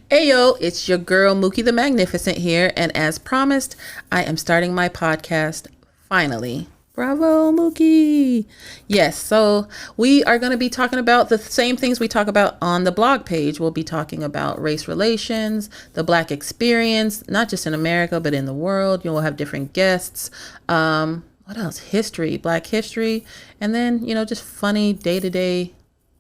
Ayo, it's your girl Mookie the Magnificent here, and as promised, I am starting my podcast finally. Bravo, Mookie. Yes, so we are going to be talking about the same things we talk about on the blog page. We'll be talking about race relations, the Black experience, not just in America, but in the world. You'll have different guests. What else? History, Black history, and then, just funny day-to-day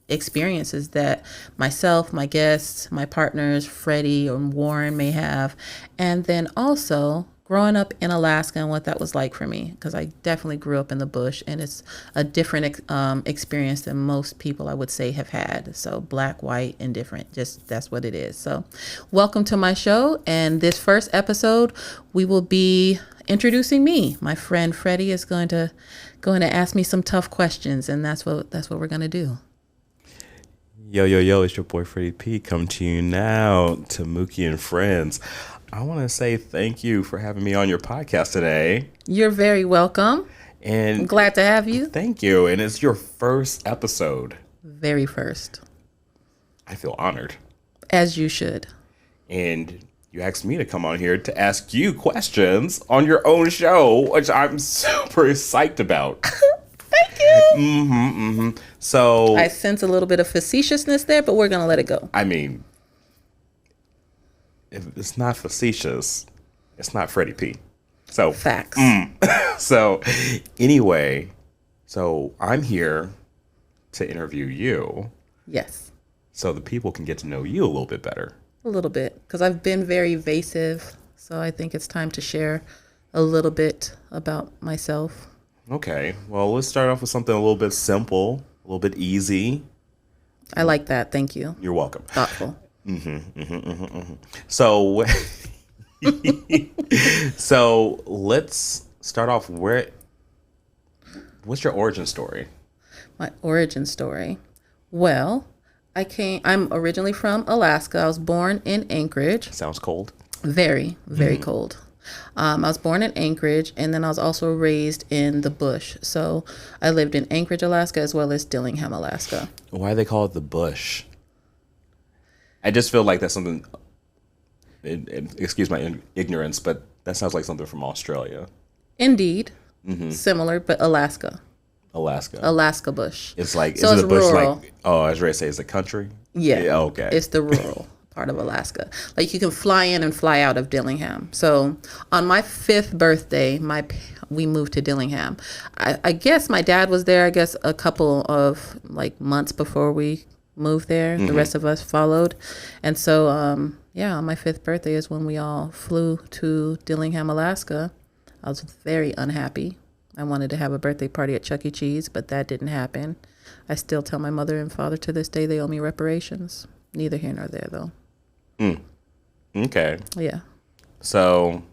experiences that myself, my guests, my partners, Freddie or Warren may have. And then also growing up in Alaska and what that was like for me, because I definitely grew up in the bush and it's a different experience than most people I would say have had. So Black, white, and different, just that's what it is. So welcome to my show. And this first episode, we will be introducing me. My friend Freddie is going to ask me some tough questions, and that's what we're going to do. Yo, it's your boy Freddie P. Come to you now to Mookie and Friends. I want to say thank you for having me on your podcast today. You're very welcome. And I'm glad to have you. Thank you. And it's your first episode. Very first. I feel honored. As you should. And you asked me to come on here to ask you questions on your own show, which I'm super psyched about. Thank you. So I sense a little bit of facetiousness there, but we're going to let it go. I mean, if it's not facetious, it's not Freddie P. So facts. So anyway, so I'm here to interview you. Yes. So the people can get to know you a little bit better. A little bit, because I've been very evasive. So I think it's time to share a little bit about myself. Okay. Well, let's start off with something a little bit simple, a little bit easy. I like that. Thank you. You're welcome. Thoughtful. So, so let's start off. What's your origin story? My origin story. Well, I'm originally from Alaska. I was born in Anchorage. Sounds cold. Very, very cold. I was born in Anchorage, and then I was also raised in the bush. So I lived in Anchorage, Alaska, as well as Dillingham, Alaska. Why do they call it the bush? I just feel like that's something, excuse my ignorance, but that sounds like something from Australia. Indeed. Similar, but Alaska. Alaska bush. It's like, so is it a bush rural. like, I was ready to say it's a country? Yeah. Okay. It's the rural part of Alaska. Like you can fly in and fly out of Dillingham. So on my 5th birthday, we moved to Dillingham. I guess my dad was there, a couple of months before we moved there. The rest of us followed. And so, on my 5th birthday is when we all flew to Dillingham, Alaska. I was very unhappy. I wanted to have a birthday party at Chuck E. Cheese, but that didn't happen. I still tell my mother and father to this day they owe me reparations. Neither here nor there, though. Okay. Yeah. So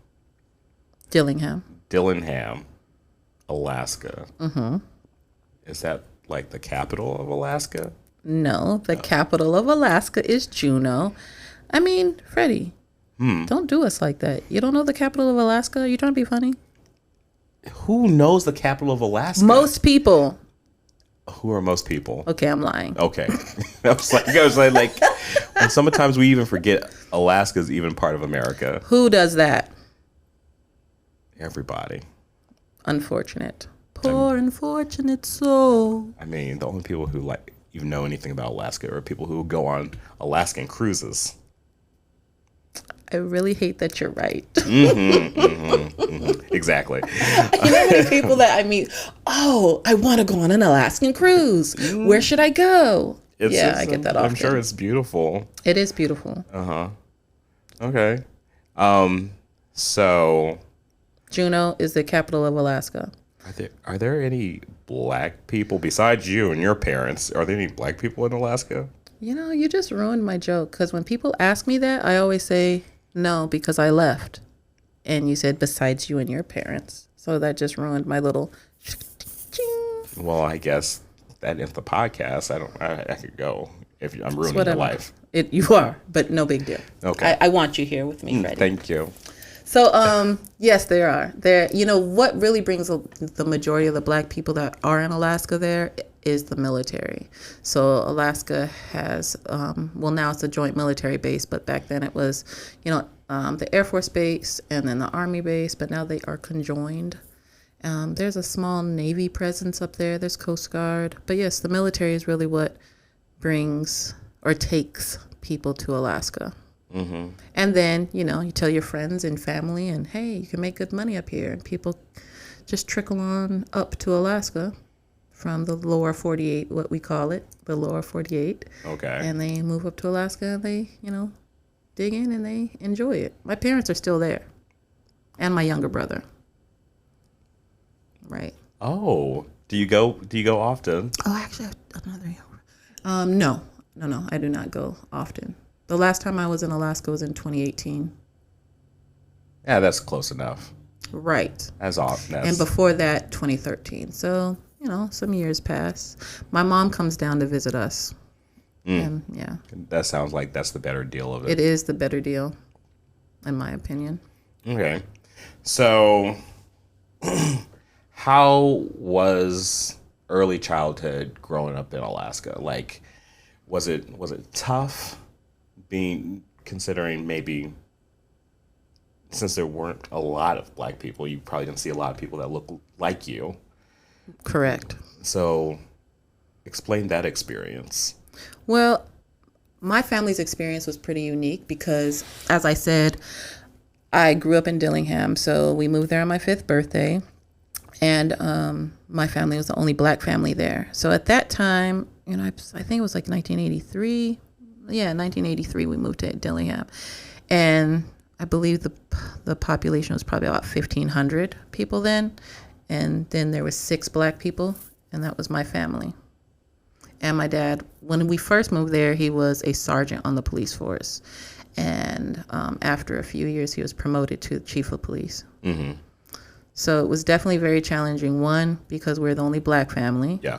Dillingham, Alaska. Is that like the capital of Alaska? No, the capital of Alaska is Juneau. I mean, Freddie, don't do us like that. You don't know the capital of Alaska? Are you trying to be funny? Who knows the capital of Alaska? Most people. Who are most people? Okay, I'm lying. Okay. I was like, and sometimes we even forget Alaska's even part of America. Who does that? Everybody. Unfortunate. Poor unfortunate soul. I mean, the only people who even know anything about Alaska are people who go on Alaskan cruises. I really hate that you're right. Exactly. You know how many people that I meet, I want to go on an Alaskan cruise. Where should I go? I get that often. I'm sure it's beautiful. It is beautiful. Okay. So Juneau is the capital of Alaska. Are there any Black people besides you and your parents? Are there any Black people in Alaska? You just ruined my joke, because when people ask me that, I always say no, because I left. And you said besides you and your parents. So that just ruined my little ching. Well, I guess that ends the podcast. I could go if I'm ruining your life. You are, but no big deal. Okay. I want you here with me, Freddie. Thank you. So, yes, there are. What really brings the majority of the black people that are in Alaska there is the military. So Alaska has, now it's a joint military base, but back then it was, the Air Force base and then the Army base, but now they are conjoined. There's a small Navy presence up there. There's Coast Guard. But yes, the military is really what brings or takes people to Alaska. Mm-hmm. And then, you tell your friends and family and, hey, you can make good money up here. And people just trickle on up to Alaska from the lower 48, what we call it, the lower 48. Okay. And they move up to Alaska and they, dig in and they enjoy it. My parents are still there. And my younger brother. Right. Oh, do you go often? Oh, actually, another younger. No, I do not go often. The last time I was in Alaska was in 2018. Yeah, that's close enough. Right. As often as. And before that, 2013. So, some years pass. My mom comes down to visit us. And yeah. That sounds like that's the better deal of it. It is the better deal, in my opinion. Okay. So, how was early childhood growing up in Alaska? Like, was it tough? Considering maybe since there weren't a lot of black people, you probably didn't see a lot of people that look like you. Correct. So explain that experience. Well, my family's experience was pretty unique because, as I said, I grew up in Dillingham. So we moved there on my 5th birthday. And my family was the only black family there. So at that time, I think it was like 1983. Yeah, 1983 we moved to Dillingham. And I believe the population was probably about 1,500 people then. And then there was 6 black people, and that was my family. And my dad, when we first moved there, he was a sergeant on the police force. And after a few years, he was promoted to chief of police. Mm-hmm. So it was definitely very challenging. One, because we're the only black family. Yeah.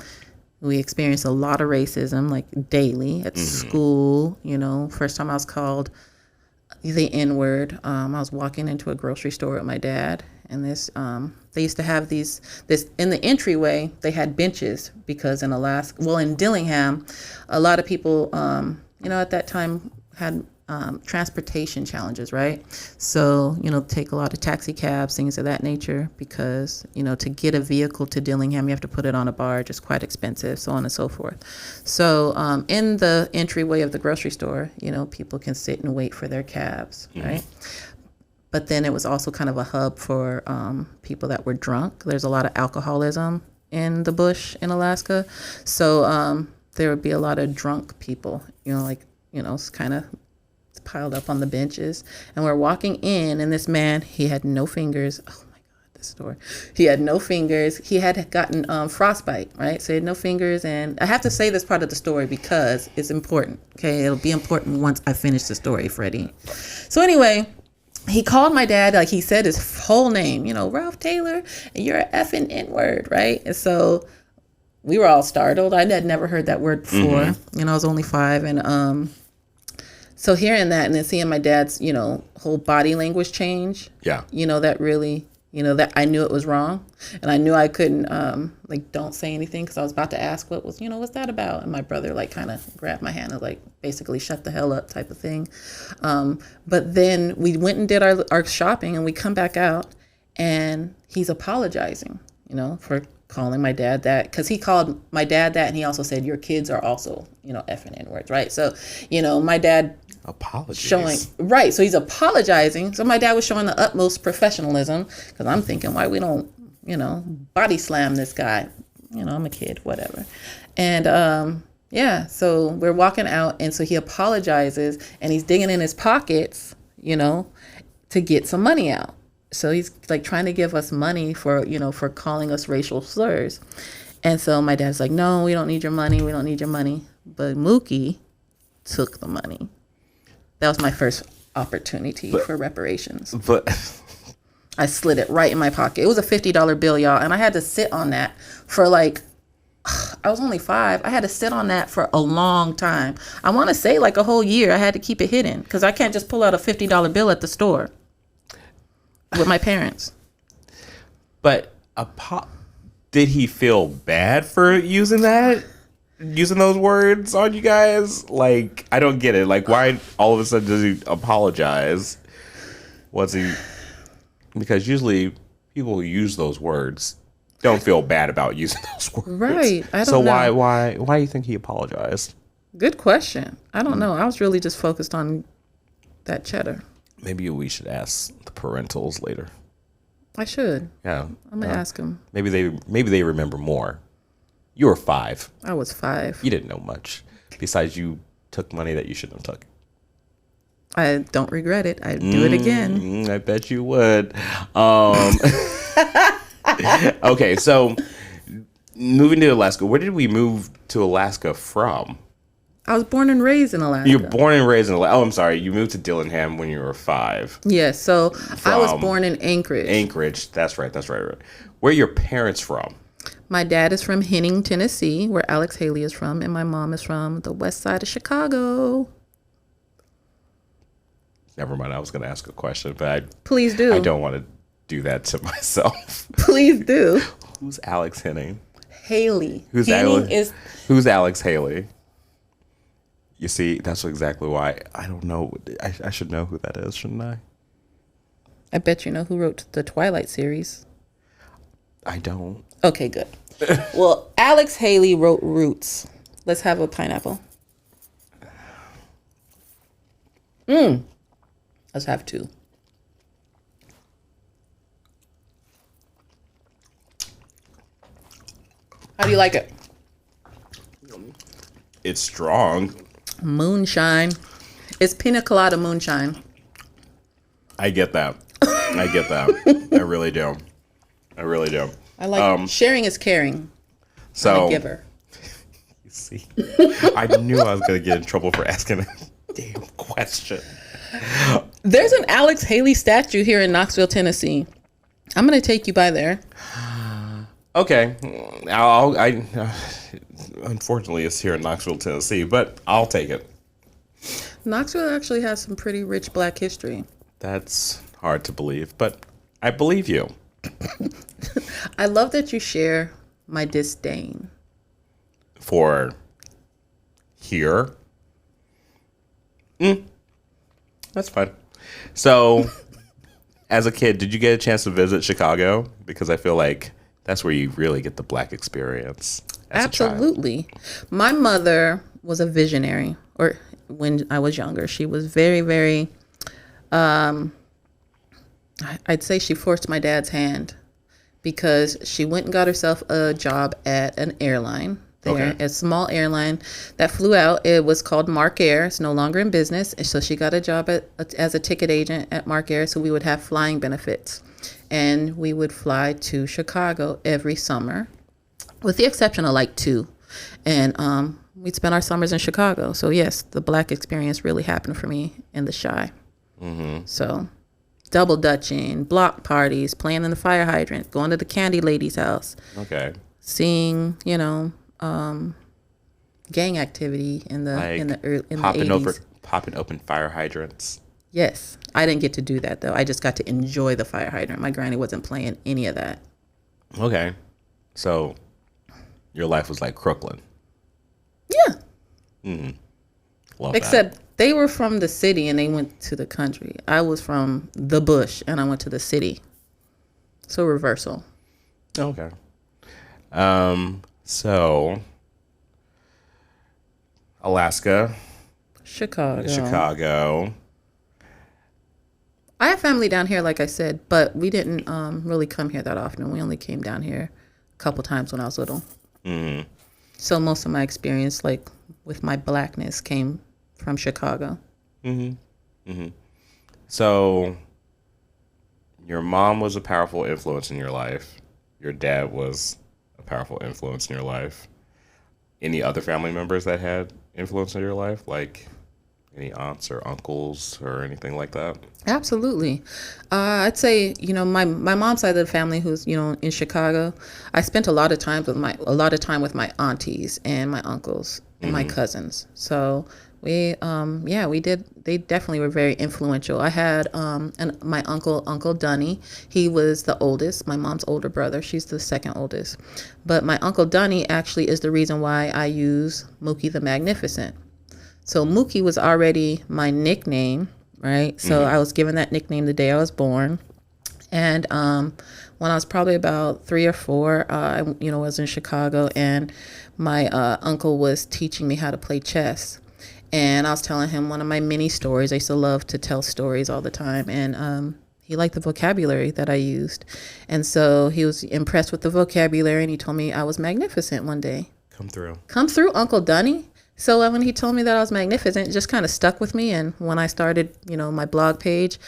We experienced a lot of racism, like daily at school. First time I was called the N-word. I was walking into a grocery store with my dad, and they used to have this in the entryway. They had benches because in Dillingham, a lot of people, at that time had transportation challenges, right? So, take a lot of taxi cabs, things of that nature, because, to get a vehicle to Dillingham, you have to put it on a barge. It's quite expensive, so on and so forth. So in the entryway of the grocery store, people can sit and wait for their cabs, right? But then it was also kind of a hub for people that were drunk. There's a lot of alcoholism in the bush in Alaska. So there would be a lot of drunk people, it's kind of piled up on the benches, and we're walking in, and this man, he had no fingers. Oh my God, this story. He had no fingers. He had gotten frostbite, right? So he had no fingers, and I have to say this part of the story because it's important. Okay, it'll be important once I finish the story, Freddie. So anyway, he called my dad, like he said his whole name, Ralph Taylor, and you're an effing N-word, right? And so we were all startled. I had never heard that word before. I was only 5, and so hearing that and then seeing my dad's, whole body language change. Yeah. That really, that I knew it was wrong. And I knew I couldn't, don't say anything because I was about to ask what's that about? And my brother, kind of grabbed my hand and, basically shut the hell up type of thing. But then we went and did our shopping, and we come back out, and he's apologizing, for calling my dad that, because he called my dad that, and he also said, your kids are also, effing N-words, right? So, my dad so he's apologizing. So my dad was showing the utmost professionalism, because I'm thinking, why we don't, body slam this guy? I'm a kid, whatever. And so we're walking out, and so he apologizes, and he's digging in his pockets, to get some money out. So he's trying to give us money for, for calling us racial slurs. And so my dad's like, no, we don't need your money. We don't need your money. But Mookie took the money. That was my first opportunity for reparations. But I slid it right in my pocket. It was a $50 bill, y'all. And I had to sit on that for I was only 5. I had to sit on that for a long time. I want to say a whole year. I had to keep it hidden because I can't just pull out a $50 bill at the store. with my parents. But did he feel bad for using those words on you guys? Like, I don't get it. Like, why all of a sudden does he apologize? Was he? Because usually people who use those words don't feel bad about using those words. Right. I don't so know. why do you think he apologized? Good question. I don't know. I was really just focused on that cheddar. Maybe we should ask the parentals later. I should. Yeah. I'm gonna ask them. Maybe they remember more. You were 5. I was 5. You didn't know much. Besides, you took money that you shouldn't have took. I don't regret it. I'd do it again. I bet you would. Okay, so moving to Alaska. Where did we move to Alaska from? I was born and raised in Alaska. You were born and raised in Alaska. Oh, I'm sorry. You moved to Dillingham when you were 5. Yes, so I was born in Anchorage. Anchorage. That's right. Where are your parents from? My dad is from Henning, Tennessee, where Alex Haley is from, and my mom is from the west side of Chicago. Never mind. I was going to ask a question, but Please do. I don't want to do that to myself. Please do. Who's Alex Henning? Haley. Who's Alex Haley? You see, that's exactly why I don't know. I should know who that is, shouldn't I? I bet you know who wrote the Twilight series. I don't. Okay, good. Well, Alex Haley wrote Roots. Let's have a pineapple. Let's have 2. How do you like it? It's strong. Moonshine. It's pina colada moonshine. I get that. I really do. I like sharing is caring. So, I'm a giver. You see, I knew I was going to get in trouble for asking a damn question. There's an Alex Haley statue here in Knoxville, Tennessee. I'm going to take you by there. Okay. Unfortunately, it's here in Knoxville, Tennessee, but I'll take it. Knoxville actually has some pretty rich Black history. That's hard to believe, but I believe you. I love that you share my disdain. For here? That's fine. So, as a kid, did you get a chance to visit Chicago? Because I feel like that's where you really get the Black experience. Absolutely. My mother was a visionary, or when I was younger, she was very, very, I'd say she forced my dad's hand because she went and got herself a job at an airline there, a small airline that flew out. It was called Mark Air. It's no longer in business. And so she got a job as a ticket agent at Mark Air. So we would have flying benefits. And we would fly to Chicago every summer, with the exception of like 2. And we'd spend our summers in Chicago. So yes, the Black experience really happened for me in the Chi. Mm-hmm. So double dutching, block parties, playing in the fire hydrant, going to the candy lady's house. Okay. Seeing, gang activity in the 80s. Popping open fire hydrants. Yes. I didn't get to do that though. I just got to enjoy the fire hydrant. My granny wasn't playing any of that. Okay. So your life was like Crooklyn. Yeah. Mm-hmm. Except they were from the city and they went to the country. I was from the bush and I went to the city. So reversal. Okay. So Alaska. Chicago. I have family down here, like I said, but we didn't really come here that often. We only came down here a couple times when I was little. Mm-hmm. So most of my experience, like with my Blackness, came from Chicago. Mm-hmm. Mm-hmm. So your mom was a powerful influence in your life. Your dad was a powerful influence in your life. Any other family members that had influence in your life, like any aunts or uncles or anything like that? Absolutely. I'd say, my mom's side of the family, who's in Chicago, I spent a lot of time with my aunties and my uncles and my cousins. So we did. They definitely were very influential. I had my Uncle Dunny. He was the oldest, my mom's older brother. She's the second oldest. But my Uncle Dunny actually is the reason why I use Mookie the Magnificent. So Mookie was already my nickname, right? So I was given that nickname the day I was born. And when I was probably about 3 or 4, I was in Chicago, and my uncle was teaching me how to play chess. And I was telling him one of my mini stories. I used to love to tell stories all the time. And he liked the vocabulary that I used. And so he was impressed with the vocabulary, and he told me I was magnificent one day. Come through. Come through, Uncle Dunny. So when he told me that I was magnificent, it just kind of stuck with me. And when I started, my blog page,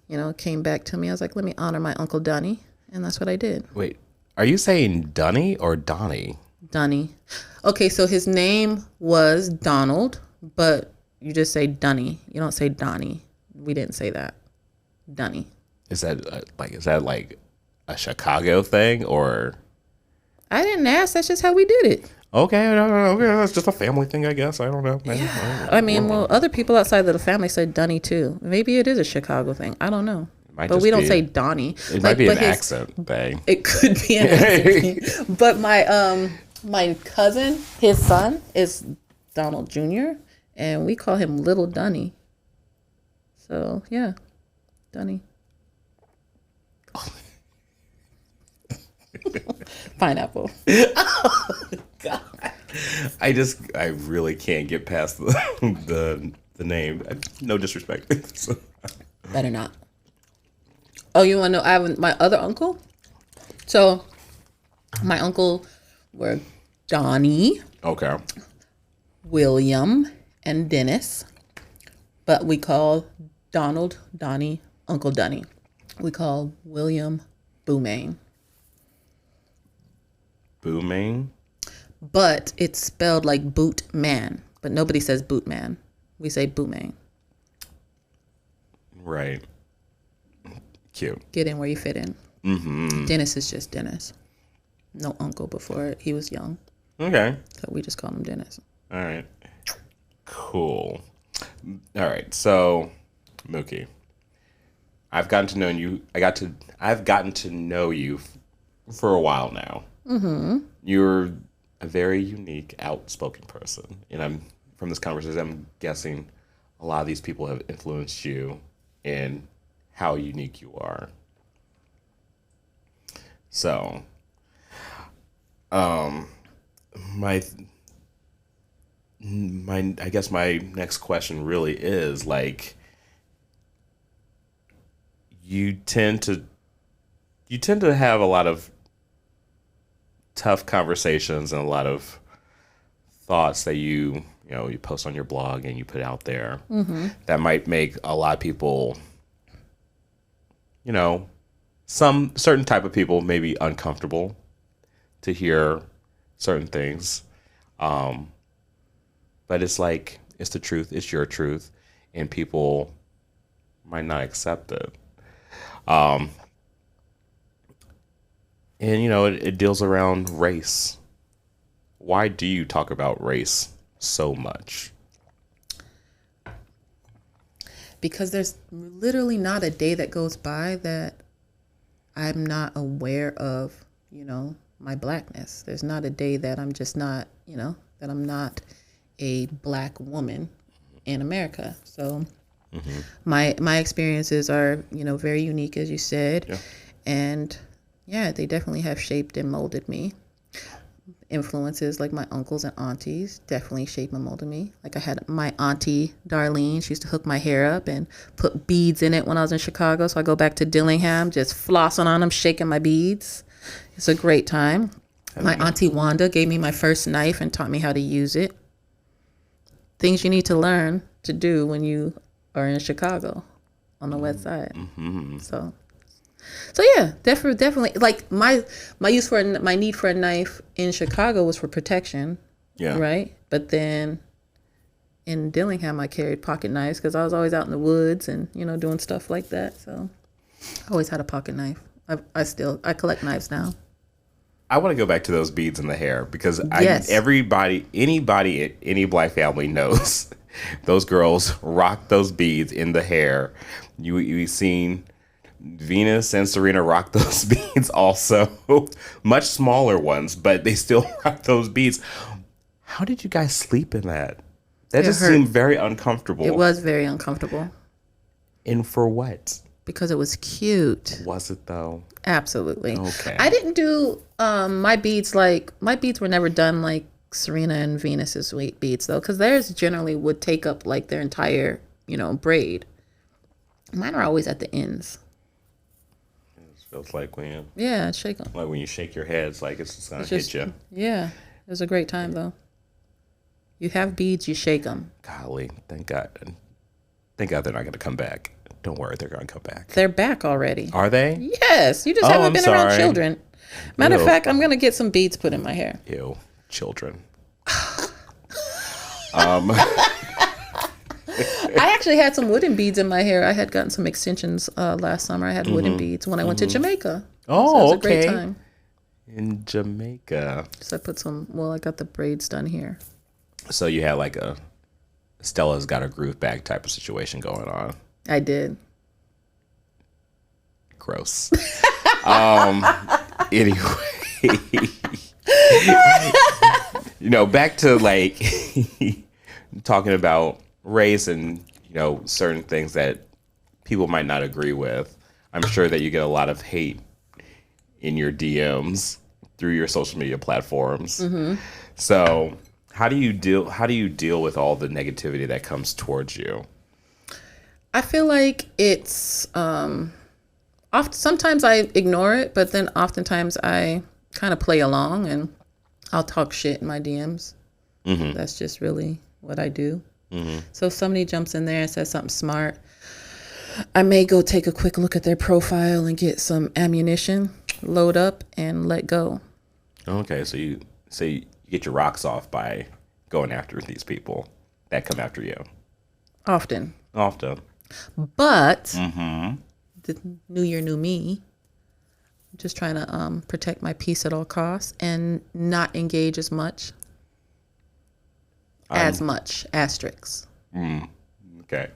it came back to me. I was like, let me honor my Uncle Dunny. And that's what I did. Wait, are you saying Dunny or Donnie? Dunny. Okay, so his name was Donald, but you just say Dunny. You don't say Donnie. We didn't say that. Dunny. Is that like a Chicago thing, or? I didn't ask. That's just how we did it. Okay, okay, that's just a family thing, I guess. I don't know. Yeah. I mean, well, other people outside of the family said Dunny too. Maybe it is a Chicago thing. I don't know. But we don't say Donnie. It might be an accent thing. It could be an accent thing. But my cousin, his son, is Donald Jr., and we call him Little Dunny. So, yeah, Dunny. Pineapple. Oh, God. I really can't get past the name. No disrespect. So. Better not. Oh, you want to know? I have my other uncle. So, my uncle were Donnie, Okay, William, and Dennis. But we call Donald, Donnie, Uncle Dunny. We call William Boomane. Booming. But it's spelled like boot man. But nobody says boot man. We say Boomane. Right. Cute. Get in where you fit in. Mm-hmm. Dennis is just Dennis. No uncle before it. He was young. Okay. So we just call him Dennis. All right. Cool. All right. So, Mookie, I've gotten to know you. I've gotten to know you for a while now. Mm-hmm. You're a very unique, outspoken person, and from this conversation, I'm guessing a lot of these people have influenced you in how unique you are. So, my I guess my next question really is like, you tend to have a lot of tough conversations and a lot of thoughts that you post on your blog and you put out there that might make a lot of people, some certain type of people maybe uncomfortable to hear certain things. But it's like, it's the truth, it's your truth, and people might not accept it. And it deals around race. Why do you talk about race so much? Because there's literally not a day that goes by that I'm not aware of, my blackness. There's not a day that I'm just not, that I'm not a black woman in America. So my experiences are, very unique, as you said. Yeah. And yeah, they definitely have shaped and molded me. Influences like my uncles and aunties definitely shaped and molded me. Like I had my auntie Darlene. She used to hook my hair up and put beads in it when I was in Chicago. So I go back to Dillingham, just flossing on them, shaking my beads. It's a great time. My auntie Wanda gave me my first knife and taught me how to use it. Things you need to learn to do when you are in Chicago on the west side. Mm-hmm. So yeah, definitely. Like my need for a knife in Chicago was for protection. Yeah. Right. But then in Dillingham, I carried pocket knives because I was always out in the woods and doing stuff like that. So I always had a pocket knife. I collect knives now. I want to go back to those beads in the hair because Yes. anybody, any black family knows those girls rock those beads in the hair. You've seen Venus and Serena rock those beads also, much smaller ones, but they still rock those beads. How did you guys sleep in that? That It just hurt. seemed very uncomfortable. It was very uncomfortable And for what? because it was cute. Was it though? Absolutely. Okay. I didn't do my beads my beads were never done like Serena and Venus's beads though, because theirs generally would take up like their entire, braid. Mine are always at the ends. It feels like when Shake them. like when you shake your head, it's like it's just gonna Just, hit you. yeah, it was a great time though. You have beads, you shake them. Golly, thank God. Thank God they're not gonna come back. Don't worry, they're gonna come back. They're back already. Are they? Yes, you just haven't I'm been around sorry. children. Matter of Ew. fact, I'm gonna get some beads put in my hair. Ew, children. I actually had some wooden beads in my hair. I had gotten some extensions last summer. I had wooden beads when I went to Jamaica. Oh, So it was a okay. great time. In Jamaica. So I put I got the braids done here. So you had like a Stella's got a groove bag type of situation going on. I did. Gross. Anyway. Back to like talking about race and, certain things that people might not agree with. I'm sure that you get a lot of hate in your DMs through your social media platforms. Mm-hmm. So how do you deal with all the negativity that comes towards you? I feel like it's sometimes I ignore it, but then oftentimes I kind of play along and I'll talk shit in my DMs. Mm-hmm. That's just really what I do. Mm-hmm. So if somebody jumps in there and says something smart, I may go take a quick look at their profile and get some ammunition, load up, and let go. Okay, so you get your rocks off by going after these people that come after you. Often. Mm-hmm. But the new year, new me. I'm just trying to protect my peace at all costs and not engage as much. Asterisks. Okay.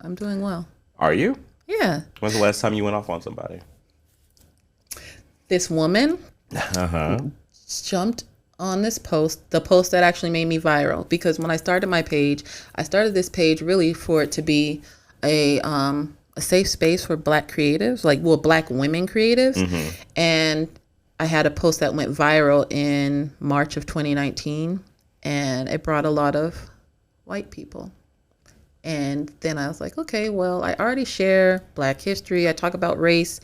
I'm doing well. Are you? Yeah. When's the last time you went off on somebody? This woman jumped on this post, the post that actually made me viral, because when I started my page, I started this page really for it to be a safe space for Black creatives, Black women creatives. Mm-hmm. And I had a post that went viral in March of 2019, and it brought a lot of white people. And then I was like, okay, well, I already share Black history. I talk about race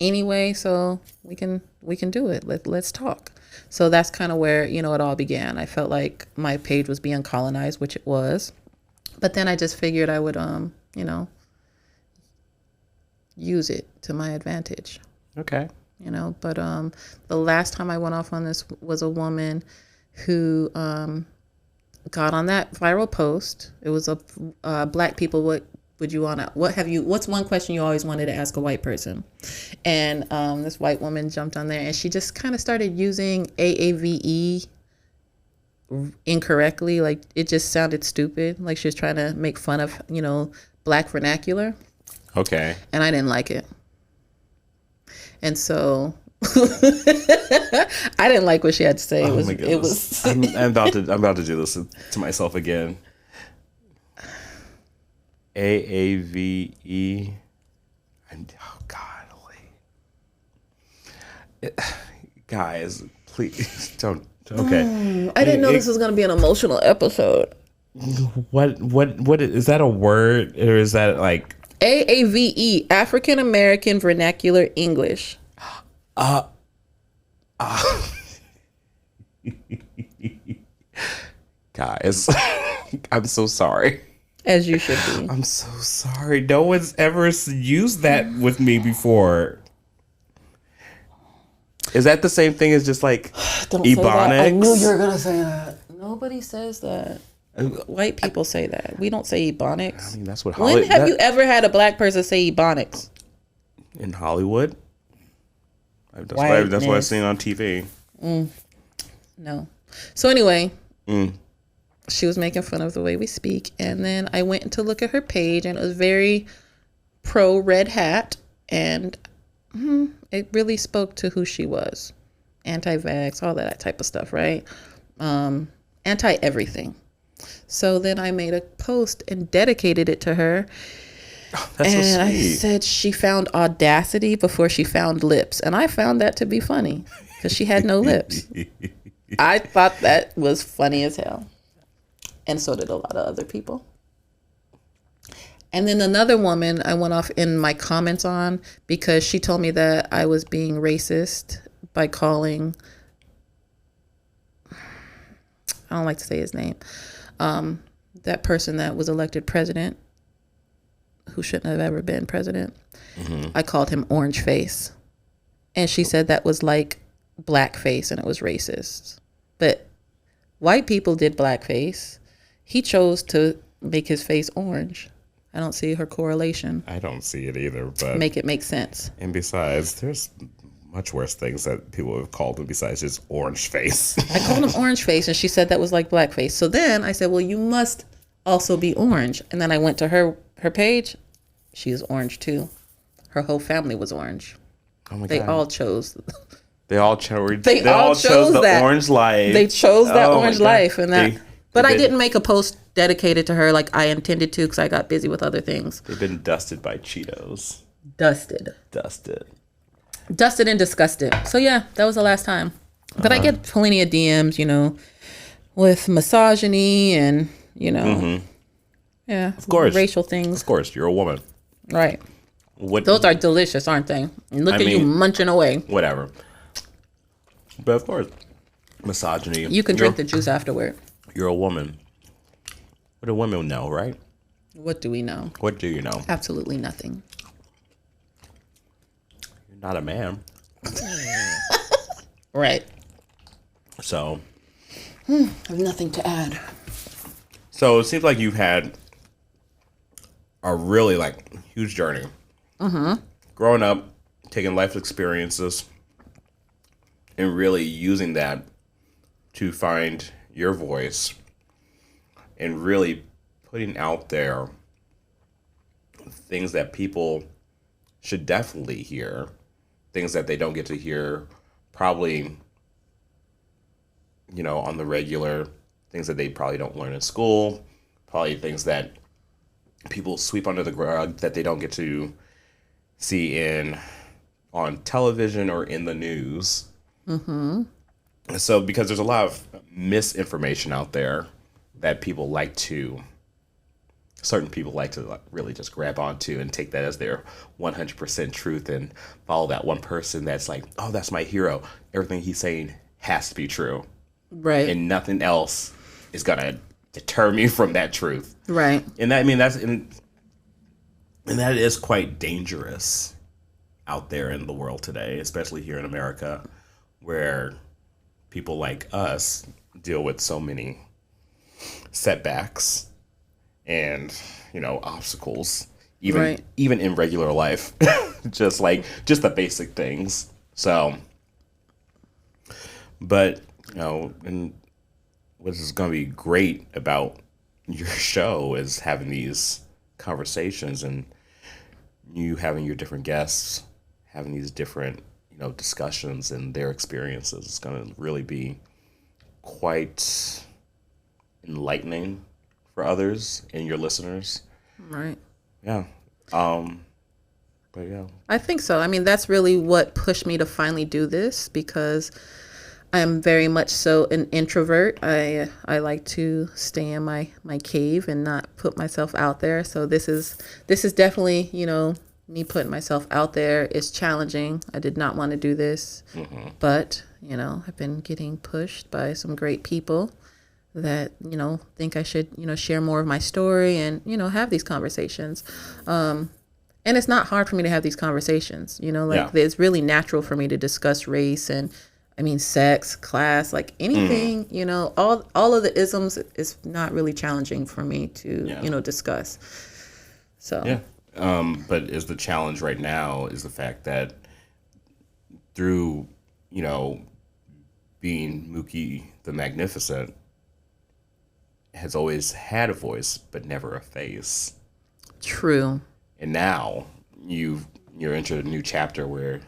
anyway, so we can do it. Let's talk. So that's kind of where, it all began. I felt like my page was being colonized, which it was. But then I just figured I would, use it to my advantage. Okay. But the last time I went off on this was a woman who got on that viral post. It was a Black people, what's one question you always wanted to ask a white person? And this white woman jumped on there and she just kind of started using AAVE incorrectly. Like it just sounded stupid. Like she was trying to make fun of, Black vernacular. Okay. And I didn't like it. And so I didn't like what she had to say. Oh my goodness. I'm about to do this to myself again. AAVE. Oh God, guys, please don't. Okay. I didn't know this was going to be an emotional episode. What is that a word or is that like AAVE, African American Vernacular English. Guys, I'm so sorry. As you should be. I'm so sorry. No one's ever used that with me before. Is that the same thing as just like Don't Ebonics? say that. I knew you were going to say that. Nobody says that. White people say that. We don't say Ebonics. I mean, that's what When have you ever had a Black person say Ebonics? in Hollywood? That's what I've seen on TV. No. So anyway, she was making fun of the way we speak. And then I went to look at her page, and it was very pro red hat. And it really spoke to who she was. Anti-vax, all that type of stuff, right? Anti-everything. So then I made a post and dedicated it to her. Oh, that's and so sweet. I said she found audacity before she found lips. And I found that to be funny because she had no lips. I thought that was funny as hell. And so did a lot of other people. And then another woman I went off in my comments on because she told me that I was being racist by calling, I don't like to say his name, that person that was elected president, who shouldn't have ever been president. I called him orange face. And she said that was like blackface and it was racist. But white people did blackface. He chose to make his face orange. I don't see her correlation. I don't see it either, but Make it make sense. And besides, there's much worse things that people have called him besides just orange face. I called him orange face, and she said that was like blackface. So then I said, well, you must also be orange. And then I went to her page. She is orange too. Her whole family was orange. Oh my They God. all chose. They all chose. They all chose the that. orange life. They chose that Oh my orange God. life, and that. They I didn't make a post dedicated to her like I intended to because I got busy with other things. They've been dusted by Cheetos. Dusted and disgusted. So yeah, that was the last time. But I get plenty of DMs, with misogyny and yeah, Of course, racial things. Of course, you're a woman. Right. What? Those are delicious, aren't they? And look at you munching away. Whatever. But of course, misogyny. You can drink the juice afterward. You're a woman. What do women know, right? What do we know? What do you know? Absolutely nothing. You're not a man. Right. So. I have nothing to add. So it seems like you've had a really huge journey. Growing up, taking life experiences, and really using that to find your voice and really putting out there things that people should definitely hear, things that they don't get to hear probably, on the regular, things that they probably don't learn in school, probably things that people sweep under the rug that they don't get to see on television or in the news. So because there's a lot of misinformation out there that certain people like to really just grab onto and take that as their 100% truth and follow that one person that's like, oh, that's my hero. Everything he's saying has to be true. Right. And nothing else is going to deter me from that truth. Right. And that is quite dangerous out there in the world today, especially here in America, where people like us deal with so many setbacks and obstacles, even in regular life, just the basic things. So, but and what is going to be great about your show is having these conversations and you having your different guests having these different discussions and their experiences. It's going to really be quite enlightening for others and your listeners. Right. Yeah. But yeah. I think so. I mean, that's really what pushed me to finally do this because I'm very much so an introvert. I like to stay in my cave and not put myself out there. So this is definitely, me putting myself out there is challenging. I did not want to do this, but, I've been getting pushed by some great people that, think I should, share more of my story and, have these conversations. And it's not hard for me to have these conversations, It's really natural for me to discuss race and, sex, class, anything, all of the isms is not really challenging for me to, discuss. So. Yeah. But is the challenge right now is the fact that through, you know, being Mookie the Magnificent, has always had a voice but never a face. True. And now you're entered a new chapter where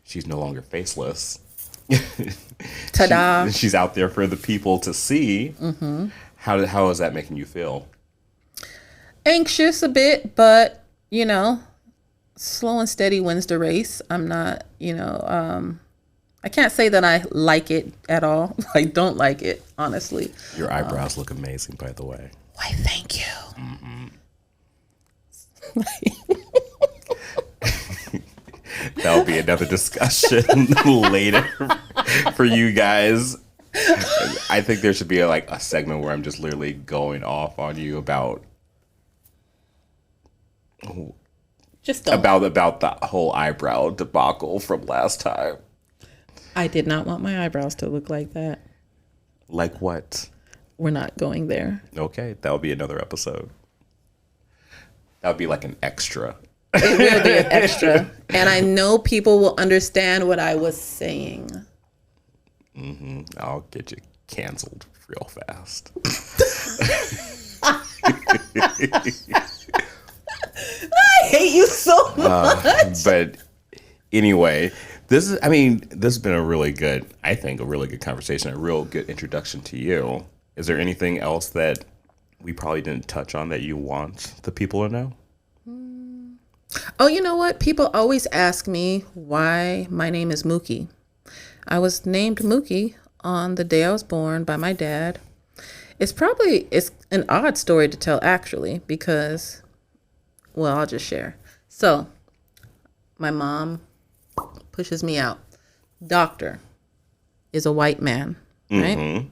she's no longer faceless. Ta-da. She's out there for the people to see. Mm-hmm. How is that making you feel? Anxious a bit, but, you know, slow and steady wins the race. I'm not, you know, I can't say that I like it at all. I don't like it, honestly. Your eyebrows look amazing, by the way. Why, thank you. Mm-hmm. That'll be another discussion later for you guys. I think there should be a segment where I'm just literally going off on you about just don't. about the whole eyebrow debacle from last time. I did not want my eyebrows to look like that. Like what? We're not going there. Okay, that'll be another episode. That would be like an extra. It will be an extra. And I know people will understand what I was saying. Mm-hmm. I'll get you canceled real fast. I hate you so much. But anyway, this has been a really good conversation, a real good introduction to you. Is there anything else that we probably didn't touch on that you want the people to know? Oh, you know what? People always ask me why my name is Mookie. I was named Mookie on the day I was born by my dad. It's an odd story to tell, actually, because, well, I'll just share. So my mom pushes me out. Doctor is a white man, right? Mm-hmm.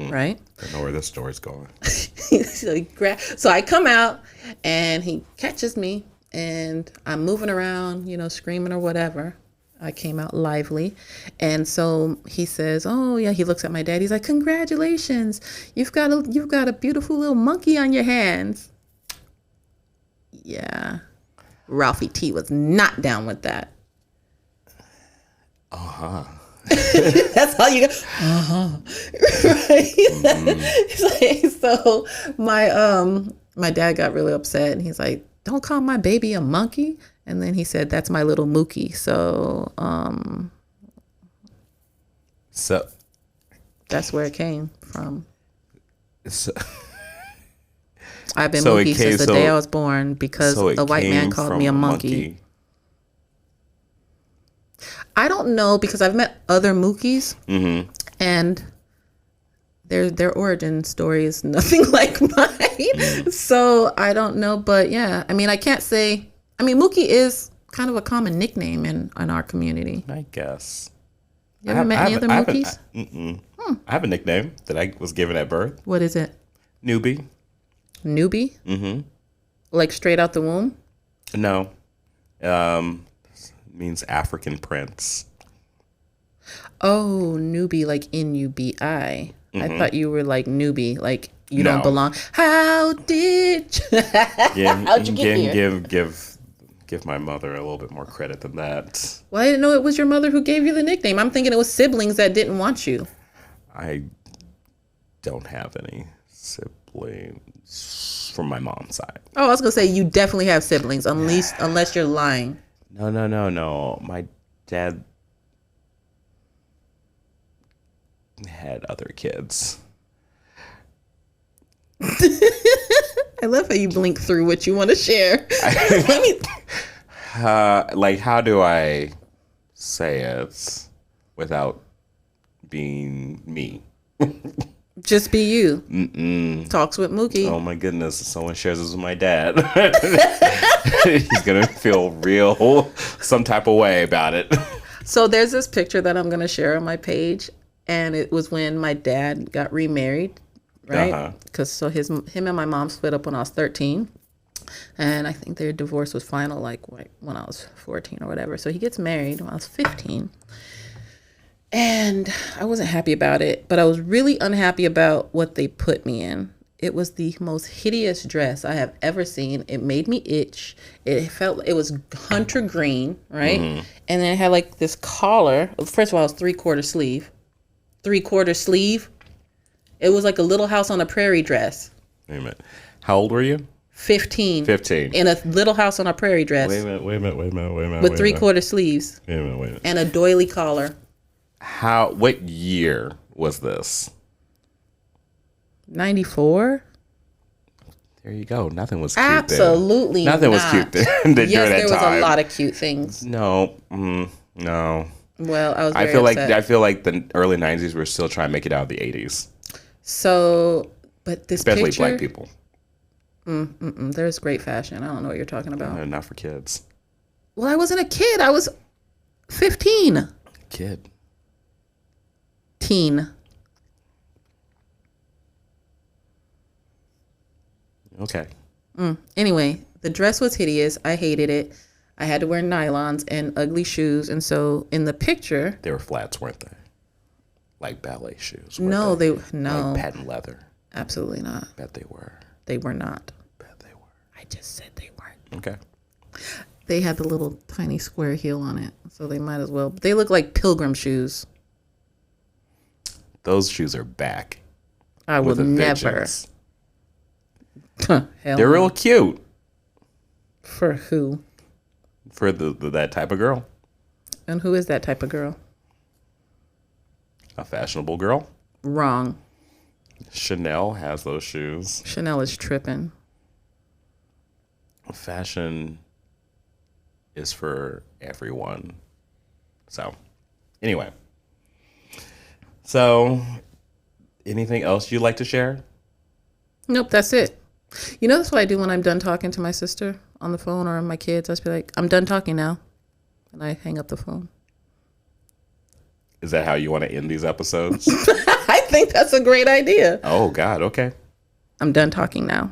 Right? I know where this story's going. So I come out and he catches me and I'm moving around, you know, screaming or whatever. I came out lively. And so he says, oh yeah, he looks at my dad. He's like, congratulations. You've got a beautiful little monkey on your hands. Yeah. Ralphie T was not down with that. Uh-huh. That's all you got. Uh-huh. Right? Mm-hmm. So my dad got really upset and he's like, don't call my baby a monkey. And then he said, that's my little Mookie. So that's where it came from. So, I've been Mookie since the day I was born because a white man called me a monkey. I don't know, because I've met other Mookies, mm-hmm. and their origin story is nothing like mine. Mm. So I don't know, but yeah, I mean, I can't say. I mean, Mookie is kind of a common nickname in our community. I guess. You ever met any other Mookies? I have a nickname that I was given at birth. What is it? Newbie. Newbie? Mm-hmm. Like straight out the womb? No. Means African prince. Oh, newbie, like N-U-B-I. Mm-hmm. I thought you were like newbie, like you don't belong. How did you? How'd you get here? Give my mother a little bit more credit than that. Well, I didn't know it was your mother who gave you the nickname. I'm thinking it was siblings that didn't want you. I don't have any siblings from my mom's side. Oh, I was gonna say you definitely have siblings, unless you're lying. No. My dad had other kids. I love how you blink through what you want to share. How do I say it without being me? Just be you. Mm-mm. Talks with Mookie. Oh my goodness! If someone shares this with my dad, he's gonna feel some type of way about it. So there's this picture that I'm gonna share on my page, and it was when my dad got remarried, right? Because him and my mom split up when I was 13, and I think their divorce was final like when I was 14 or whatever. So he gets married when I was 15. And I wasn't happy about it, but I was really unhappy about what they put me in. It was the most hideous dress I have ever seen. It made me itch. It was hunter green, right? And then it had like this collar. First of all, it was 3/4 sleeve. 3/4 sleeve. It was like a Little House on a Prairie dress. Wait a minute. How old were you? 15. 15. In a Little House on a Prairie dress. Wait a minute. With 3/4 sleeves. Wait a minute. And a doily collar. What year was this? 94? There you go. Nothing was cute Absolutely then. Nothing was cute then during that time. Yes, there was a lot of cute things. No. No. Well, I was very I upset. feel like the early 90s were still trying to make it out of the 80s. So, but this Especially picture, black people. there's great fashion. I don't know what you're talking about. Not for kids. Well, I wasn't a kid. I was 15. Kid. Teen. Okay. Anyway, the dress was hideous. I hated it. I had to wear nylons and ugly shoes. And so in the picture, They were flats, weren't they? Like ballet shoes. no, they? no, Like patent leather. absolutely not. Bet they were. They were not. Bet they were. I just said they weren't. Okay. They had the little tiny square heel on it, so they might as well. They look like pilgrim shoes. Those shoes are back. I would With a never. vengeance. Hell They're no. real cute For who? for that type of girl. And who is that type of girl? A fashionable girl. Wrong. Chanel has those shoes. Chanel is tripping. Fashion is for everyone. So, anyway. So, anything else you'd like to share? Nope, that's it. You know, that's what I do when I'm done talking to my sister on the phone or my kids. I just be like, I'm done talking now. And I hang up the phone. Is that how you want to end these episodes? I think that's a great idea. Oh, God. Okay. I'm done talking now.